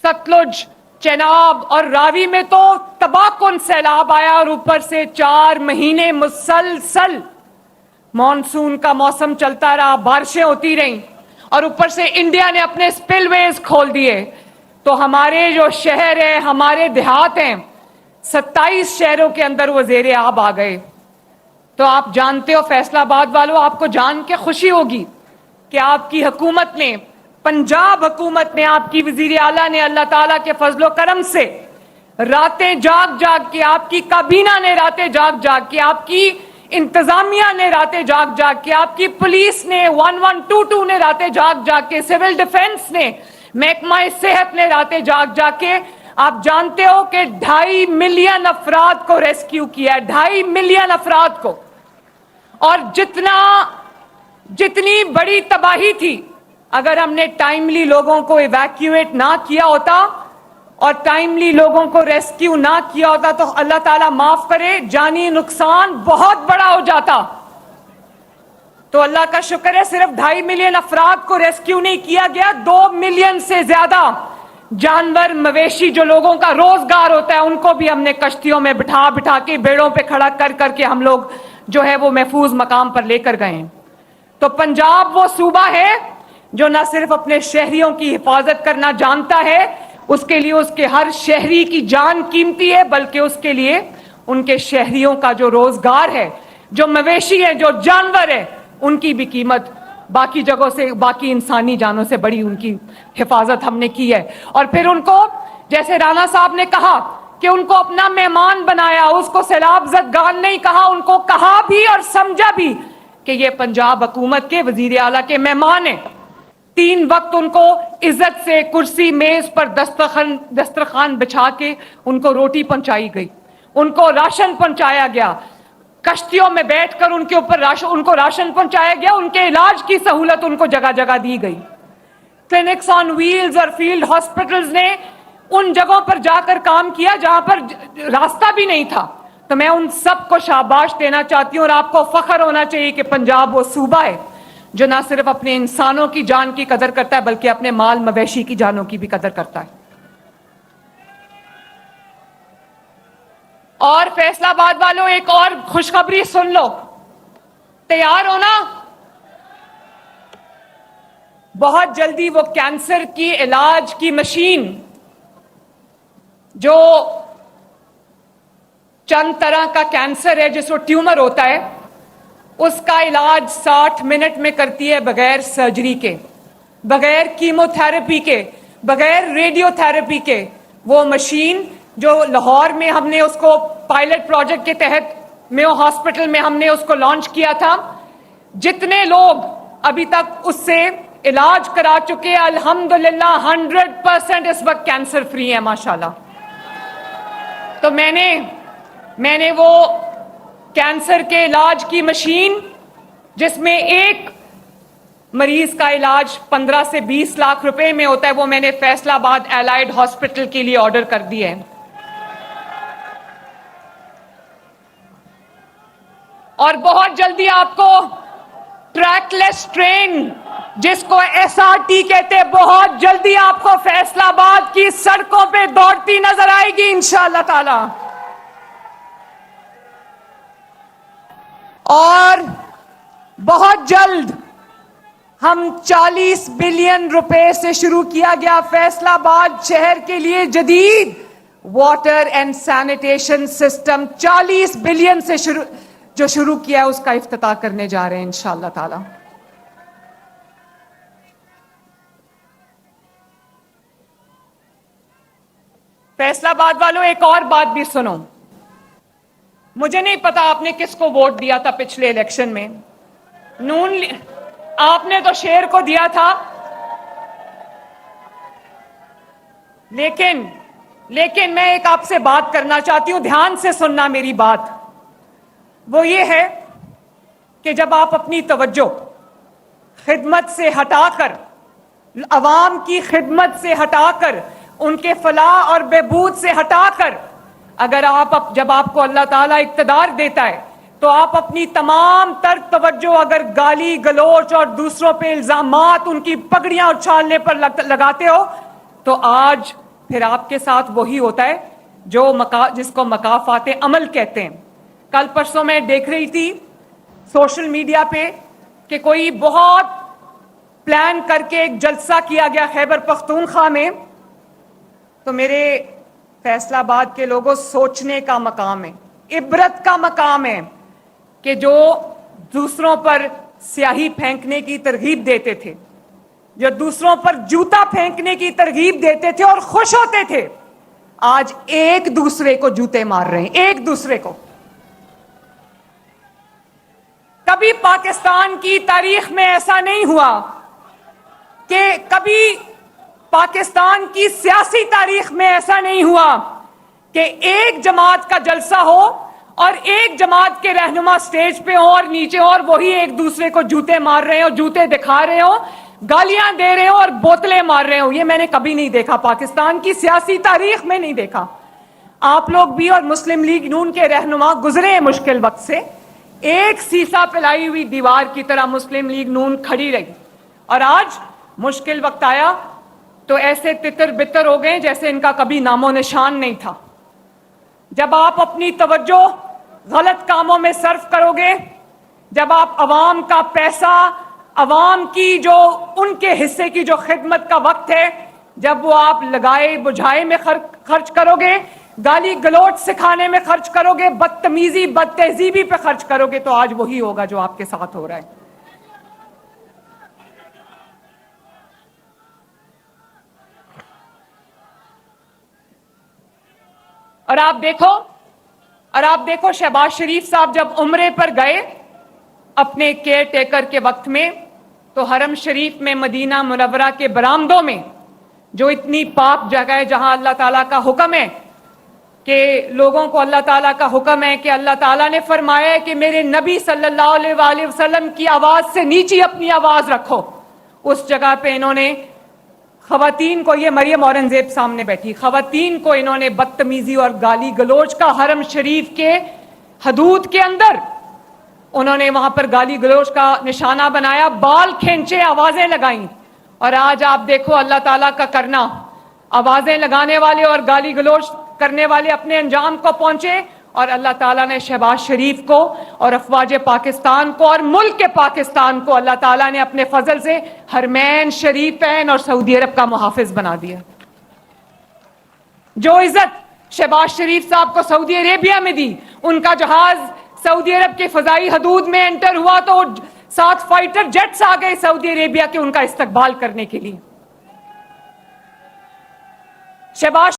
सतलुज, चेनाब और रावी में तो तबाहकुन सैलाब आया और ऊपर से 4 महीने मुसलसल मॉनसून का मौसम चलता रहा, बारिशें होती रहीं और ऊपर से इंडिया ने अपने स्पिलवेज खोल दिए। तो हमारे जो शहर है, हमारे देहात हैं, 27 शहरों के अंदर वो ज़ेरे आब आ गए। तो आप जानते हो फैसलाबाद वालों, आपको जान के खुशी होगी कि आपकी हुकूमत ने, पंजाब हुकूमत ने, आपकी वजीर आला ने अल्लाह ताला के फजलो करम से रातें जाग जाग के, आपकी काबीना ने रातें जाग जाग के, आपकी इंतजामिया ने रातें जाग जाग के, आपकी पुलिस ने 1122 ने रातें जाग जाग के, सिविल डिफेंस ने, महकमा सेहत ने रातें जाग जाग के, आप जानते हो कि 2.5 मिलियन अफराद को रेस्क्यू किया है, 2.5 मिलियन अफराद को। और जितनी बड़ी तबाही थी, अगर हमने टाइमली लोगों को इवैक्यूएट ना किया होता और टाइमली लोगों को रेस्क्यू ना किया होता तो अल्लाह ताला माफ करे, जानी नुकसान बहुत बड़ा हो जाता। तो अल्लाह का शुक्र है सिर्फ 2.5 मिलियन अफराद को रेस्क्यू नहीं किया गया, 2 मिलियन से ज्यादा जानवर, मवेशी, जो लोगों का रोजगार होता है, उनको भी हमने कश्तियों में बिठा बिठा के, बेड़ों पे खड़ा कर करके हम लोग जो है वो महफूज मकाम पर लेकर गए हैं। तो पंजाब वो सूबा है जो न सिर्फ अपने शहरियों की हिफाजत करना जानता है, उसके लिए उसके हर शहरी की जान कीमती है, बल्कि उसके लिए उनके शहरियों का जो रोजगार है, जो मवेशी है, जो जानवर है, उनकी भी कीमत बाकी जगहों से, बाकी इंसानी जानों से बड़ी उनकी हिफाजत हमने की है। और फिर उनको, जैसे राणा साहब ने कहा कि उनको अपना मेहमान बनाया, उसको सैलाब ज़दगान नहीं कहा, उनको कहा भी और समझा भी कि ये पंजाब हुकूमत के वजीर आला के मेहमान हैं। 3 वक्त उनको इज्जत से कुर्सी मेज पर दस्तरखान बिछा के उनको रोटी पहुंचाई गई, उनको राशन पहुंचाया गया, कश्तियों में बैठकर उनके ऊपर उनको राशन पहुंचाया गया, उनके इलाज की सहूलत उनको जगह जगह दी गई। क्लिनिक्स ऑन व्हील्स और फील्ड हॉस्पिटल्स ने उन जगहों पर जाकर काम किया जहां पर रास्ता भी नहीं था। तो मैं उन सबको शाबाश देना चाहती हूं और आपको फख्र होना चाहिए कि पंजाब वो सूबा है जो ना सिर्फ अपने इंसानों की जान की कदर करता है, बल्कि अपने माल मवेशी की जानों की भी कदर करता है। और फैसलाबाद वालों, एक और खुशखबरी सुन लो, तैयार हो ना? बहुत जल्दी वो कैंसर की इलाज की मशीन, जो चंद तरह का कैंसर है जिसको ट्यूमर होता है, उसका इलाज 60 मिनट में करती है, बगैर सर्जरी के, बगैर कीमोथेरेपी के, बगैर रेडियोथेरेपी के। वो मशीन जो लाहौर में हमने उसको पायलट प्रोजेक्ट के तहत मेयो हॉस्पिटल में हमने उसको लॉन्च किया था, जितने लोग अभी तक उससे इलाज करा चुके हैं, अल्हम्दुलिल्लाह 100% इस वक्त कैंसर फ्री है माशाल्लाह। तो मैंने वो कैंसर के इलाज की मशीन, जिसमें एक मरीज का इलाज 15 से 20 लाख रुपए में होता है, वो मैंने फैसलाबाद एलाइड हॉस्पिटल के लिए ऑर्डर कर दी है। और बहुत जल्दी आपको ट्रैकलेस ट्रेन, जिसको एसआरटी कहते हैं, बहुत जल्दी आपको फैसलाबाद की सड़कों पे दौड़ती नजर आएगी इंशाअल्लाह ताला। और बहुत जल्द हम 40 बिलियन रुपए से शुरू किया गया फैसलाबाद शहर के लिए जदीद water and sanitation system, 40 billion से शुरू किया है, उसका इफ्तिताह करने जा रहे हैं इंशाअल्लाह ताला। फैसलाबाद वालों, एक और बात भी सुनो। मुझे नहीं पता आपने किसको वोट दिया था पिछले इलेक्शन में। आपने तो शेर को दिया था, लेकिन मैं एक आपसे बात करना चाहती हूं, ध्यान से सुनना मेरी बात। वो ये है कि जब आप अपनी तवज्जो खिदमत से हटाकर, अवाम की खिदमत से हटाकर, उनके फलाह और बहबूद से हटाकर, अगर जब आपको अल्लाह ताला इक़्तिदार देता है तो आप अपनी तमाम तर तवज्जो अगर गाली गलोच और दूसरों पे इल्जामात, उनकी पगड़ियां उछालने पर लगाते हो, तो आज پھر آپ کے ساتھ وہی ہوتا ہے جس کو مکافات عمل کہتے ہیں. کل پرسوں میں دیکھ رہی تھی سوشل میڈیا پہ کہ کوئی بہت پلان کر کے ایک جلسہ کیا گیا خیبر پختونخوا میں. تو میرے فیصلہ آباد کے لوگوں سوچنے کا مقام ہے, عبرت کا مقام ہے کہ جو دوسروں پر سیاہی پھینکنے کی ترغیب دیتے تھے, جو دوسروں پر جوتا پھینکنے کی ترغیب دیتے تھے اور خوش ہوتے تھے, آج ایک دوسرے کو جوتے مار رہے ہیں, ایک دوسرے کو. کبھی پاکستان کی تاریخ میں ایسا نہیں ہوا کہ کبھی پاکستان کی سیاسی تاریخ میں ایسا نہیں ہوا کہ ایک جماعت کا جلسہ ہو اور ایک جماعت کے رہنما سٹیج پہ ہو اور نیچے اور وہی ایک دوسرے کو جوتے مار رہے ہو, جوتے دکھا رہے ہو, گالیاں دے رہے ہو اور بوتلیں مار رہے ہو. یہ میں نے کبھی نہیں دیکھا, پاکستان کی سیاسی تاریخ میں نہیں دیکھا. آپ لوگ بھی اور مسلم لیگ نون کے رہنما گزرے ہیں مشکل وقت سے. ایک سیسا پلائی ہوئی دیوار کی طرح مسلم لیگ نون کھڑی رہی, اور آج مشکل وقت آیا تو ایسے تتر بتر ہو گئے جیسے ان کا کبھی نام و نشان نہیں تھا. جب آپ اپنی توجہ غلط کاموں میں صرف کرو گے, جب آپ عوام کا پیسہ, عوام کی جو ان کے حصے کی جو خدمت کا وقت ہے, جب وہ آپ لگائے بجھائے میں خرچ کرو گے, گالی گلوچ سکھانے میں خرچ کرو گے, بدتمیزی بد تہذیبی پہ خرچ کرو گے, تو آج وہی ہوگا جو آپ کے ساتھ ہو رہا ہے. اور آپ دیکھو شہباز شریف صاحب جب عمرے پر گئے اپنے کیئر ٹیکر کے وقت میں, تو حرم شریف میں مدینہ منورہ کے برآمدوں میں جو اتنی پاک جگہ ہے جہاں اللہ تعالیٰ کا حکم ہے کہ لوگوں کو اللہ تعالیٰ کا حکم ہے کہ اللہ تعالیٰ نے فرمایا ہے کہ میرے نبی صلی اللہ علیہ وآلہ وسلم کی آواز سے نیچی اپنی آواز رکھو, اس جگہ پہ انہوں نے خواتین کو, یہ مریم اورنگزیب سامنے بیٹھی, خواتین کو انہوں نے بدتمیزی اور گالی گلوچ کا, حرم شریف کے حدود کے اندر انہوں نے وہاں پر گالی گلوچ کا نشانہ بنایا, بال کھینچے, آوازیں لگائیں. اور آج آپ دیکھو اللہ تعالیٰ کا کرنا, آوازیں لگانے والے اور گالی گلوچ کرنے والے اپنے انجام کو پہنچے, اور اللہ تعالیٰ نے شہباز شریف کو اور افواج پاکستان کو اور ملک کے پاکستان کو اللہ تعالیٰ نے اپنے فضل سے حرمین شریفین اور سعودی عرب کا محافظ بنا دیا. جو عزت شہباز شریف صاحب کو سعودی عربیہ میں دی, ان کا جہاز سعودی عرب کے فضائی حدود میں انٹر ہوا تو 7 فائٹر جیٹس آ گئے سعودی عربیہ کے ان کا استقبال کرنے کے لیے. شہباز